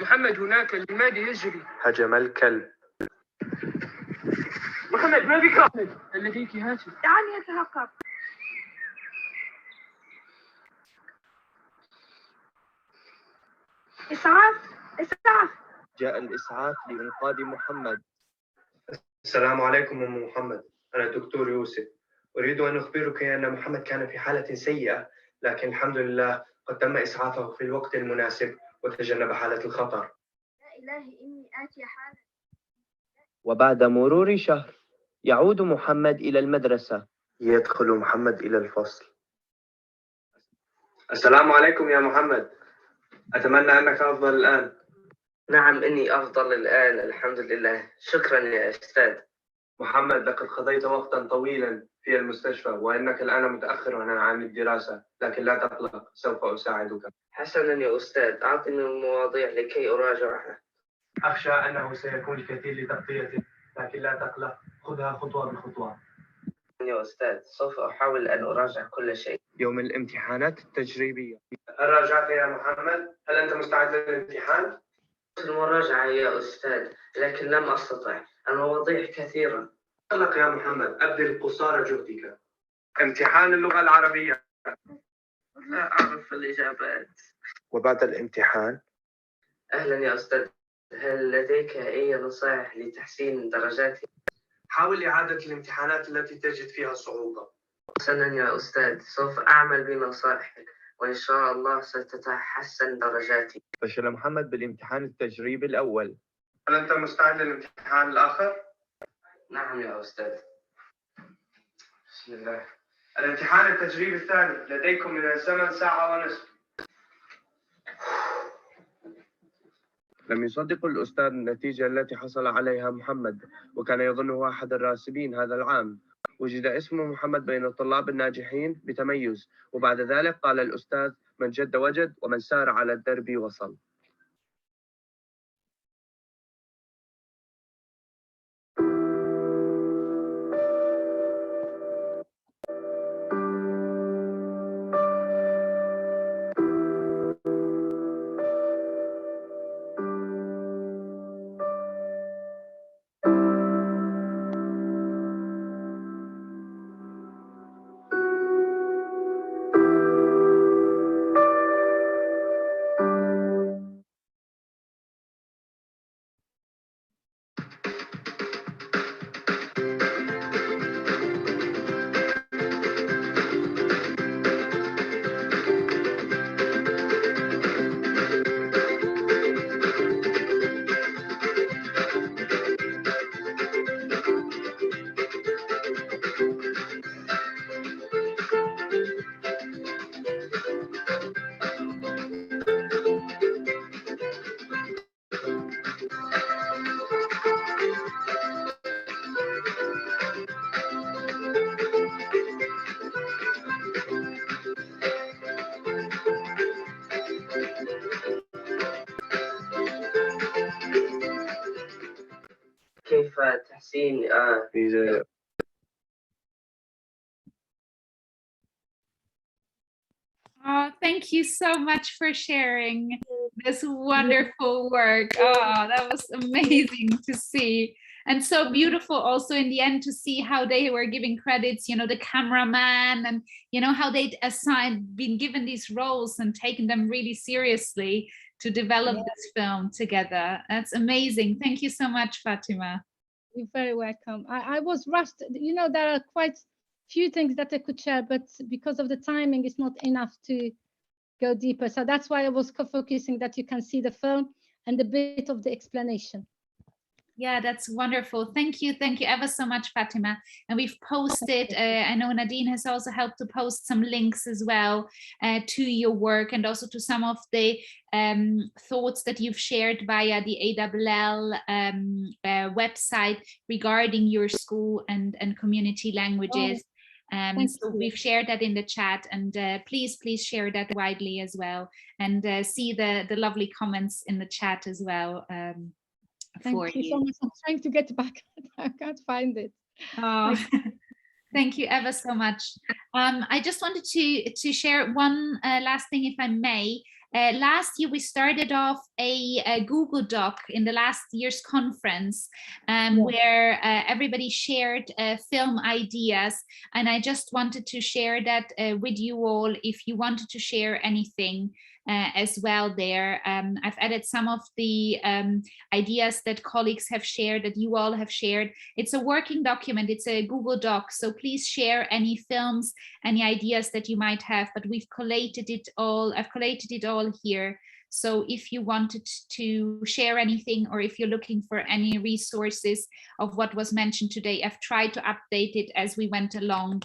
محمد هناك، لماذا يجري؟ هجم الكلب. محمد ما بك؟ هل لديك هاتف؟ دعني أترقب. إسعاف! إسعاف! جاء الإسعاف لإنقاذ محمد. السلام عليكم أم محمد، أنا الدكتور يوسف. أريد أن أخبرك أن محمد كان في حالة سيئة، لكن الحمد لله قد تم إسعافه في الوقت المناسب وتجنب حالة الخطر. يا إلهي إني آتي حالا. وبعد مرور شهر يعود محمد إلى المدرسة. يدخل محمد إلى الفصل. السلام عليكم يا محمد، أتمنى أنك أفضل الآن. نعم إني أفضل الآن الحمد لله، شكرا يا أستاذ. محمد لقد قضيت وقتا طويلا في المستشفى وإنك الآن متأخر عن الدراسة، لكن لا تقلق سوف أساعدك. حسنا يا أستاذ، أعطني المواضيع لكي أراجعها. أخشى أنه سيكون الكثير لتغطيته، لكن لا تقلق، خذها خطوة بخطوة. يا أستاذ سوف أحاول أن أراجع كل شيء. يوم الامتحانات التجريبية. هل راجعت يا محمد؟ هل أنت مستعد للامتحان؟ المراجعة يا أستاذ، لكن لم أستطع، المواضيع كثيرة. تقلق يا محمد، أبذل قصارى جهدك. امتحان اللغة العربية. لا أعرف الإجابات. وبعد الامتحان؟ أهلا يا أستاذ، هل لديك أي نصائح لتحسين درجاتي؟ حاول إعادة الامتحانات التي تجد فيها صعوبة. حسنا يا أستاذ، سوف أعمل بنصائحك وإن شاء الله ستتحسن درجاتي. فشل محمد بالامتحان التجريبي الأول. هل أنت مستعد للامتحان الآخر؟ نعم يا أستاذ. بسم الله. الامتحان التجريبي الثاني لديكم من الزمن ساعة ونصف. لم يصدق الأستاذ النتيجة التي حصل عليها محمد، وكان يظنه أحد الراسبين هذا العام. وجد اسم محمد بين الطلاب الناجحين بتميز، وبعد ذلك قال الأستاذ: من جد وجد، ومن سار على الدرب وصل. كيف تحسين Oh, thank you so much for sharing this wonderful work. Oh, that was amazing to see. And so beautiful also in the end to see how they were giving credits, you know, the cameraman, and, you know, how they'd been given these roles and taken them really seriously to develop this film together. That's amazing. Thank you so much, Fatima. You're very welcome. I was rushed. You know, there are quite few things that I could share, but because of the timing, it's not enough to go deeper. So that's why I was focusing that you can see the film and a bit of the explanation. Yeah, that's wonderful. Thank you ever so much, Fatima. And we've posted, I know Nadine has also helped to post some links as well to your work, and also to some of the thoughts that you've shared via the ALL website regarding your school and community languages. So we've shared that in the chat, and please share that widely as well, and see the lovely comments in the chat as well. Thank you so much. I'm trying to get back. I can't find it. Oh. Thank you ever so much. I just wanted to share one last thing, if I may. Last year, we started off a Google Doc in the last year's conference where everybody shared film ideas. And I just wanted to share that with you all, if you wanted to share anything as well there. I've added some of the ideas that colleagues have shared, that you all have shared. It's a working document, it's a Google Doc, so please share any films, any ideas that you might have, but we've collated it all, I've collated it all here. So if you wanted to share anything, or if you're looking for any resources of what was mentioned today, I've tried to update it as we went along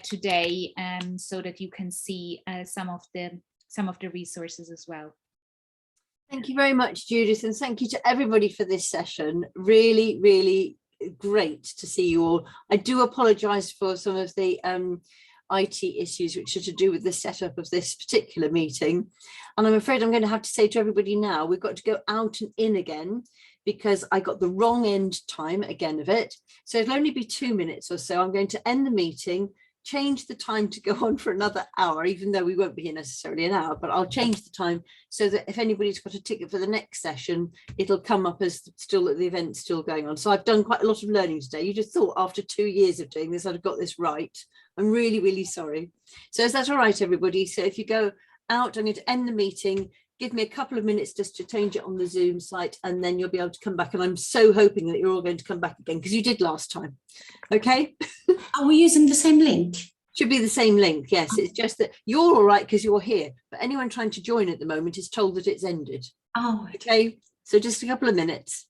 today, so that you can see some of the resources as well. Thank you very much, Judith, and thank you to everybody for this session. Really, really great to see you all. I do apologise for some of the IT issues which are to do with the setup of this particular meeting. And I'm afraid I'm going to have to say to everybody now, we've got to go out and in again, because I got the wrong end time again of it. So it'll only be 2 minutes or so. I'm going to end the meeting, change the time to go on for another hour, even though we won't be here necessarily an hour, but I'll change the time so that if anybody's got a ticket for the next session, it'll come up as still the event's still going on. So I've done quite a lot of learning today. You just thought after 2 years of doing this, I'd have got this right. I'm really, really sorry. So is that all right, everybody? So if you go out, I'm going to end the meeting. Give me a couple of minutes just to change it on the Zoom site, and then you'll be able to come back. And I'm so hoping that you're all going to come back again, because you did last time. Okay. Are we using the same link? Should be the same link. Yes. It's just that you're all right because you're here, but anyone trying to join at the moment is told that it's ended. Oh, okay. So just a couple of minutes.